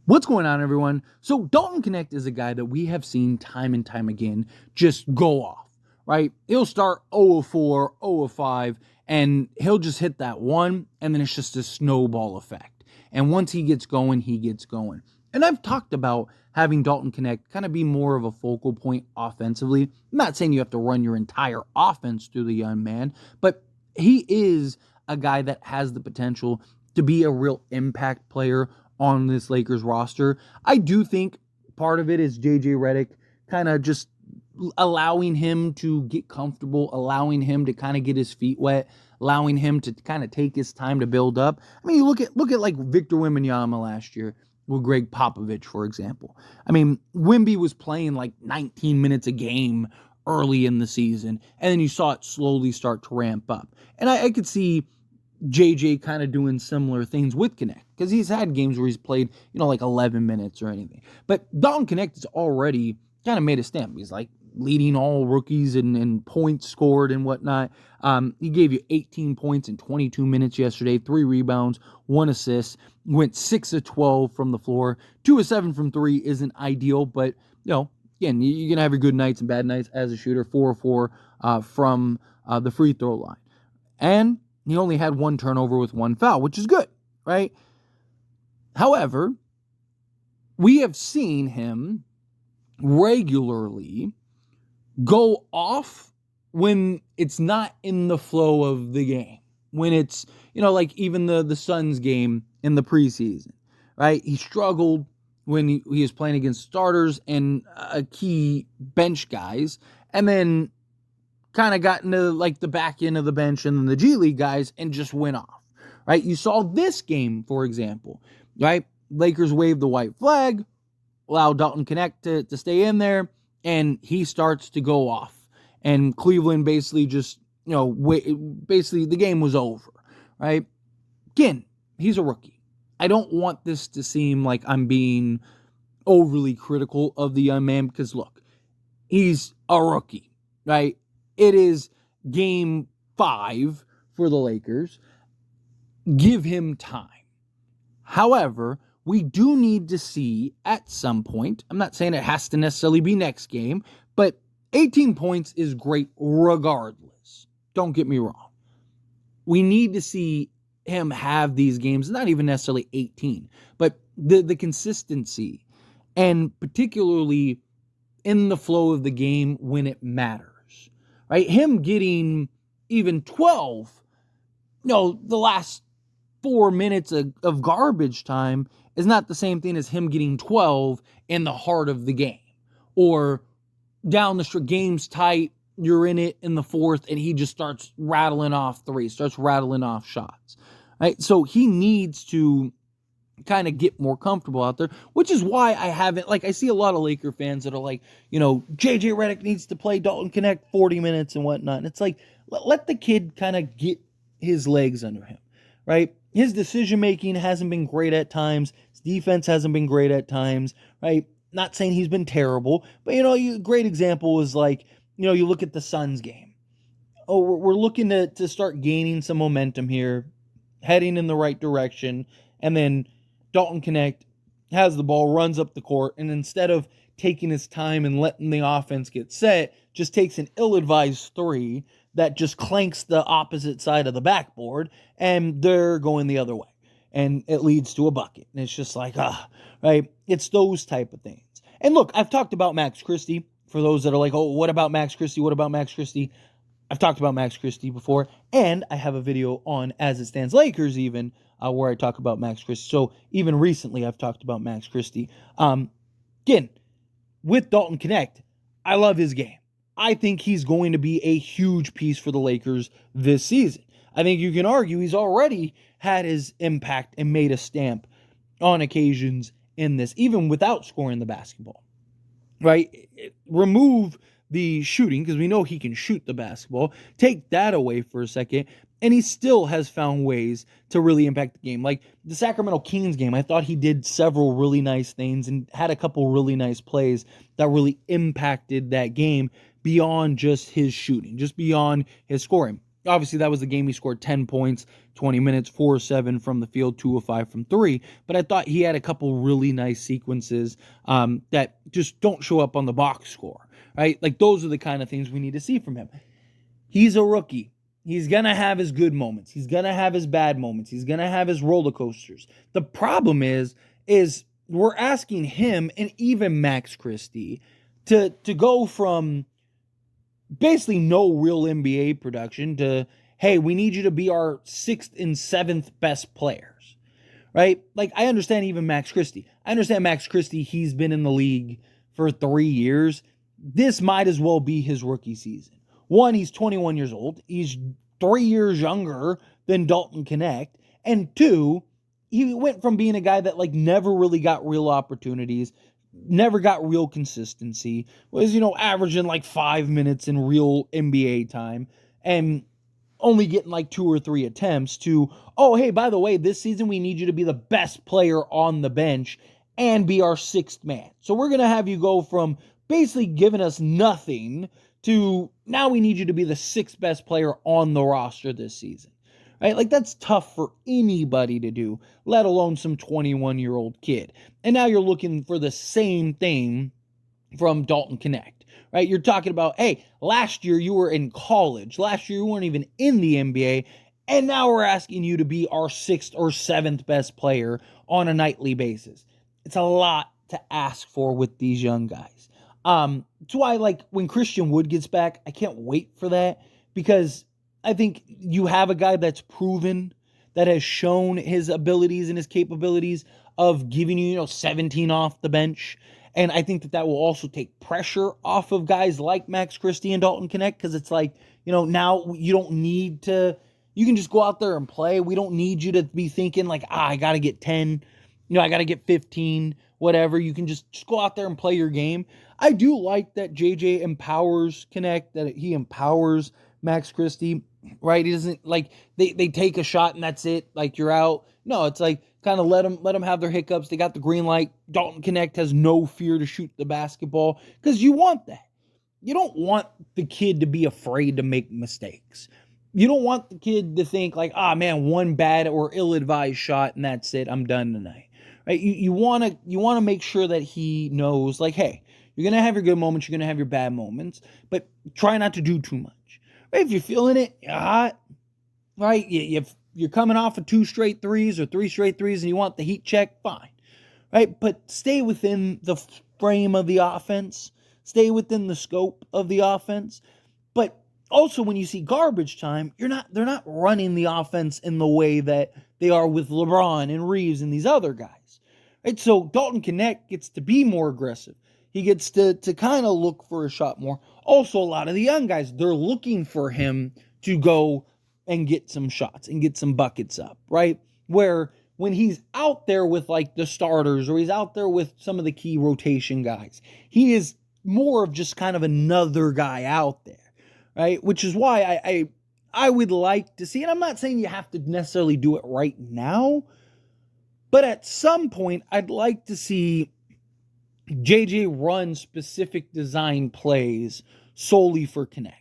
What's going on, everyone? So Dalton Knecht is a guy that we have seen time and time again just go off, right? He'll start 0 of 4, 0 of 5, and he'll just hit that one, and then it's just a snowball effect. And once he gets going, he gets going. And I've talked about having Dalton Knecht kind of be more of a focal point offensively. I'm not saying you have to run your entire offense through the young man, but he is a guy that has the potential to be a real impact player on this Lakers roster. I do think part of it is JJ Redick kind of just allowing him to get comfortable, allowing him to kind of get his feet wet, allowing him to kind of take his time to build up. I mean, you look at like Victor Wembanyama last year with Greg Popovich, for example. I mean, Wemby was playing like 19 minutes a game early in the season, and then you saw it slowly start to ramp up. And I could see JJ kind of doing similar things with Knecht because he's had games where he's played, like 11 minutes or anything. But Dalton Knecht has already kind of made a stamp. He's like leading all rookies in points scored and whatnot. He gave you 18 points in 22 minutes yesterday, 3 rebounds, 1 assist, went 6 of 12 from the floor. 2 of 7 from 3 isn't ideal, but, again, you're going to have your good nights and bad nights as a shooter. 4 of 4 from the free throw line. And he only had 1 turnover with 1 foul, which is good, right? However, we have seen him regularly go off when it's not in the flow of the game. When it's, like even the Suns game in the preseason, right? He struggled when he was playing against starters and key bench guys, and then kind of got into like the back end of the bench and then the G League guys and just went off, right? You saw this game, for example, right? Lakers waved the white flag, allow Dalton Knecht to stay in there, and he starts to go off. And Cleveland basically just, basically the game was over, right? Again, he's a rookie. I don't want this to seem like I'm being overly critical of the young man because, look, he's a rookie, right? It is game 5 for the Lakers. Give him time. However, we do need to see at some point, I'm not saying it has to necessarily be next game, but 18 points is great regardless. Don't get me wrong. We need to see him have these games, not even necessarily 18, but the consistency, and particularly in the flow of the game when it matters. Right? Him getting even 12, the last 4 minutes of garbage time is not the same thing as him getting 12 in the heart of the game. Or down the stretch, game's tight, you're in it in the 4th, and he just starts rattling off threes, starts rattling off shots. Right? So he needs to kind of get more comfortable out there, which is why I haven't, I see a lot of Laker fans that are like, JJ Redick needs to play Dalton Knecht 40 minutes and whatnot. And it's like, let the kid kind of get his legs under him, right? His decision-making hasn't been great at times. His defense hasn't been great at times, right? Not saying he's been terrible, but, a great example is you look at the Suns game. Oh, we're looking to start gaining some momentum here, heading in the right direction, and then Dalton Knecht has the ball, runs up the court, and instead of taking his time and letting the offense get set, just takes an ill-advised 3 that just clanks the opposite side of the backboard, and they're going the other way. And it leads to a bucket. And it's just like, right? It's those type of things. And look, I've talked about Max Christie. For those that are like, oh, what about Max Christie? What about Max Christie? I've talked about Max Christie before, and I have a video on As It Stands Lakers even, where I talk about Max Christie. So even recently, I've talked about Max Christie. Again, with Dalton Knecht, I love his game. I think he's going to be a huge piece for the Lakers this season. I think you can argue he's already had his impact and made a stamp on occasions in this, even without scoring the basketball. Right? Remove the shooting, because we know he can shoot the basketball. Take that away for a second, and he still has found ways to really impact the game. Like the Sacramento Kings game, I thought he did several really nice things and had a couple really nice plays that really impacted that game beyond just his shooting, just beyond his scoring. Obviously, that was the game he scored 10 points, 20 minutes, 4 of 7 from the field, 2 of 5 from 3. But I thought he had a couple really nice sequences that just don't show up on the box score, right? Like, those are the kind of things we need to see from him. He's a rookie. He's going to have his good moments. He's going to have his bad moments. He's going to have his roller coasters. The problem is we're asking him and even Max Christie to go from basically no real NBA production to, hey, we need you to be our 6th and 7th best players, right? Like, I understand even Max Christie. I understand Max Christie, he's been in the league for 3 years. This might as well be his rookie season. One, he's 21 years old. He's 3 years younger than Dalton Knecht. And two, he went from being a guy that like never really got real opportunities, never got real consistency, was, averaging like 5 minutes in real NBA time and only getting like 2 or 3 attempts to, oh, hey, by the way, this season we need you to be the best player on the bench and be our 6th man. So we're going to have you go from basically giving us nothing to now we need you to be the 6th best player on the roster this season. Right? Like, that's tough for anybody to do, let alone some 21-year-old kid. And now you're looking for the same thing from Dalton Knecht, right? You're talking about, hey, last year you were in college. Last year you weren't even in the NBA. And now we're asking you to be our 6th or 7th best player on a nightly basis. It's a lot to ask for with these young guys. That's why, like, when Christian Wood gets back, I can't wait for that, because I think you have a guy that's proven, that has shown his abilities and his capabilities of giving you, 17 off the bench. And I think that will also take pressure off of guys like Max Christie and Dalton Knecht, because it's like, now you don't need to, you can just go out there and play. We don't need you to be thinking like, I got to get 10, I got to get 15, whatever. You can just go out there and play your game. I do like that JJ empowers Knecht, that he empowers Max Christie, right? He doesn't like they take a shot and that's it. Like, you're out. No, it's like kind of let them have their hiccups. They got the green light. Dalton Knecht has no fear to shoot the basketball, because you want that. You don't want the kid to be afraid to make mistakes. You don't want the kid to think like, man, one bad or ill-advised shot and that's it. I'm done tonight. Right? You want to make sure that he knows, like, hey, you're going to have your good moments, you're going to have your bad moments, but try not to do too much. Right? If you're feeling it, you're hot, right? You're coming off of 2 straight threes or 3 straight threes and you want the heat check, fine. Right? But stay within the frame of the offense. Stay within the scope of the offense. But also, when you see garbage time, they're not running the offense in the way that they are with LeBron and Reeves and these other guys. Right? So Dalton Knecht gets to be more aggressive. He gets to kind of look for a shot more. Also, a lot of the young guys, they're looking for him to go and get some shots and get some buckets up, right? Where when he's out there with like the starters, or he's out there with some of the key rotation guys, he is more of just kind of another guy out there, right? Which is why I would like to see, and I'm not saying you have to necessarily do it right now, but at some point I'd like to see JJ run specific design plays solely for Knecht.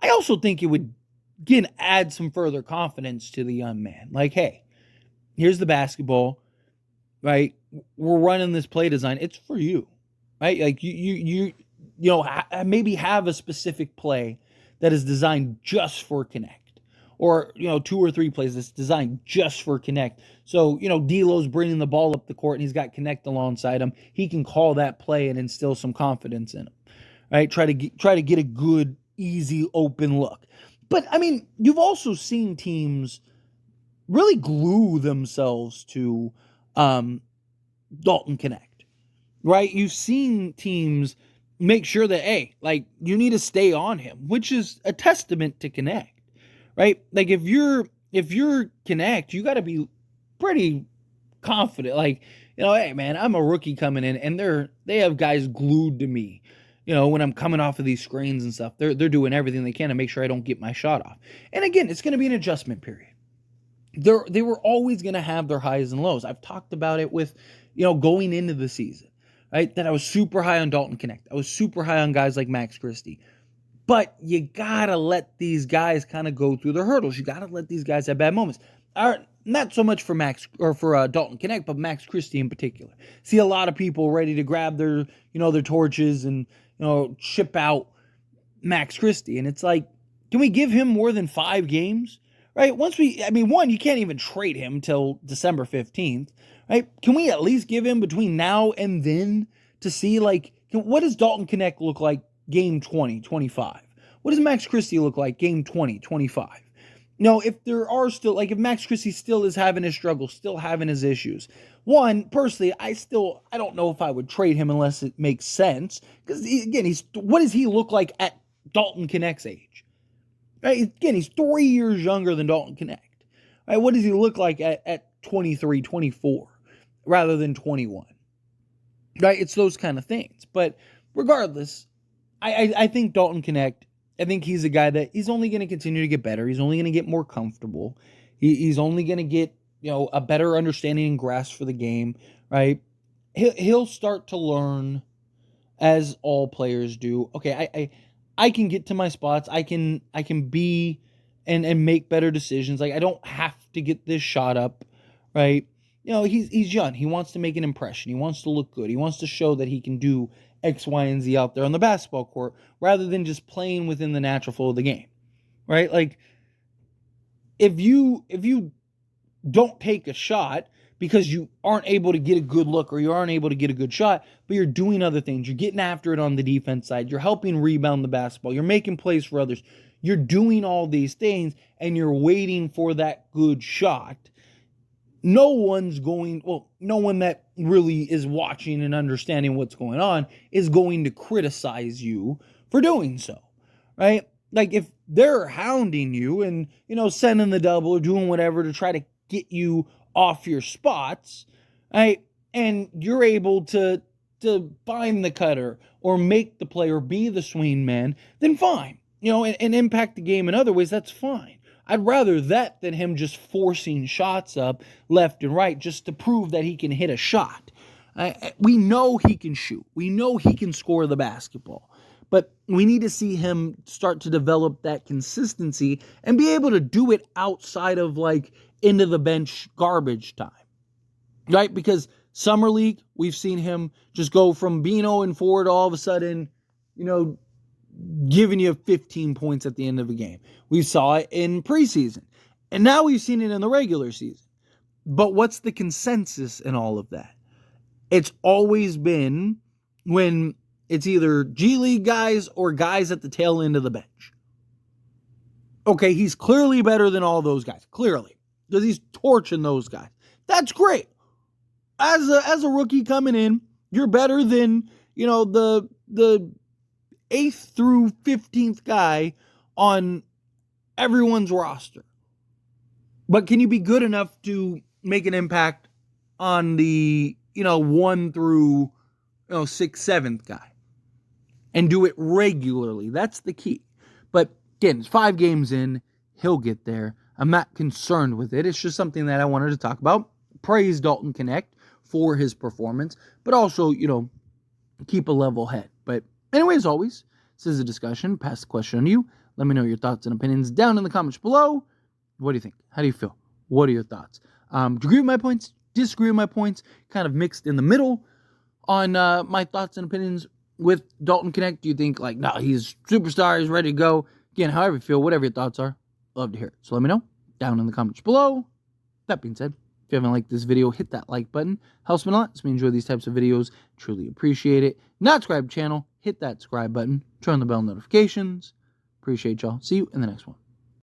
I also think it would, again, add some further confidence to the young man. Like, hey, here's the basketball, right? We're running this play design. It's for you, right? Like, you maybe have a specific play that is designed just for Knecht. Or, 2 or 3 plays that's designed just for Knecht. So, D'Lo's bringing the ball up the court and he's got Knecht alongside him. He can call that play and instill some confidence in him, right? Try to get a good, easy, open look. But, I mean, you've also seen teams really glue themselves to Dalton Knecht, right? You've seen teams make sure that, hey, like, you need to stay on him, which is a testament to Knecht. Right? Like, if you're Knecht, you got to be pretty confident. Like, hey, man, I'm a rookie coming in, and they have guys glued to me. When I'm coming off of these screens and stuff, they're doing everything they can to make sure I don't get my shot off. And again, it's going to be an adjustment period. They were always going to have their highs and lows. I've talked about it with, going into the season, right? That I was super high on Dalton Knecht. I was super high on guys like Max Christie. But you gotta let these guys kind of go through the hurdles. You gotta let these guys have bad moments. Not so much for Max or for Dalton Knecht, but Max Christie in particular. See a lot of people ready to grab their their torches and ship out Max Christie, and it's like, can we give him more than 5 games? Right? One, you can't even trade him till December 15th, right? Can we at least give him between now and then to see, like, what does Dalton Knecht look like game 20, 25? What does Max Christie look like game 20, 25? If there are still, like, if Max Christie still is having his struggles, still having his issues, one, personally, I don't know if I would trade him unless it makes sense. Because, again, what does he look like at Dalton Knecht's age? Right? Again, he's 3 years younger than Dalton Knecht. Right? What does he look like at 23, 24, rather than 21? Right? It's those kind of things. But regardless, I think Dalton Knecht, I think he's a guy that he's only going to continue to get better. He's only going to get more comfortable. He's only going to get, a better understanding and grasp for the game, right? He'll start to learn, as all players do. Okay, I can get to my spots. I can be and make better decisions. Like, I don't have to get this shot up, right? He's young. He wants to make an impression. He wants to look good. He wants to show that he can do X, Y, and Z out there on the basketball court, rather than just playing within the natural flow of the game, right? Like, if you don't take a shot because you aren't able to get a good look or you aren't able to get a good shot, but you're doing other things, you're getting after it on the defense side, you're helping rebound the basketball, you're making plays for others, you're doing all these things, and you're waiting for that good shot, no one that really is watching and understanding what's going on is going to criticize you for doing so, right? Like, if they're hounding you and, sending the double or doing whatever to try to get you off your spots, right? And you're able to find the cutter or make the play or be the swing man, then fine. And impact the game in other ways, that's fine. I'd rather that than him just forcing shots up left and right just to prove that he can hit a shot. We know he can shoot. We know he can score the basketball. But we need to see him start to develop that consistency and be able to do it outside of, like, into the bench garbage time, right? Because Summer League, we've seen him just go from being 0-4 to all of a sudden, giving you 15 points at the end of a game. We saw it in preseason, and now we've seen it in the regular season. But what's the consensus in all of that? It's always been when it's either G League guys or guys at the tail end of the bench. Okay, he's clearly better than all those guys. Clearly. Because he's torching those guys. That's great. As a rookie coming in, you're better than, the 8th through 15th guy on everyone's roster. But can you be good enough to make an impact on the, 1 through, 6th, 7th guy? And do it regularly. That's the key. But again, it's 5 games in. He'll get there. I'm not concerned with it. It's just something that I wanted to talk about. Praise Dalton Knecht for his performance, but also, keep a level head. But anyway, as always, this is a discussion. Pass the question on to you. Let me know your thoughts and opinions down in the comments below. What do you think? How do you feel? What are your thoughts? Do you agree with my points? Disagree with my points? Kind of mixed in the middle on my thoughts and opinions with Dalton Knecht. Do you think, like, no, he's superstar, he's ready to go? Again, however you feel, whatever your thoughts are, love to hear it. So let me know down in the comments below. That being said, if you haven't liked this video, hit that like button. Helps me a lot. It's me enjoy these types of videos. Truly appreciate it. Not subscribe to the channel, hit that subscribe button. Turn on the bell notifications. Appreciate y'all. See you in the next one.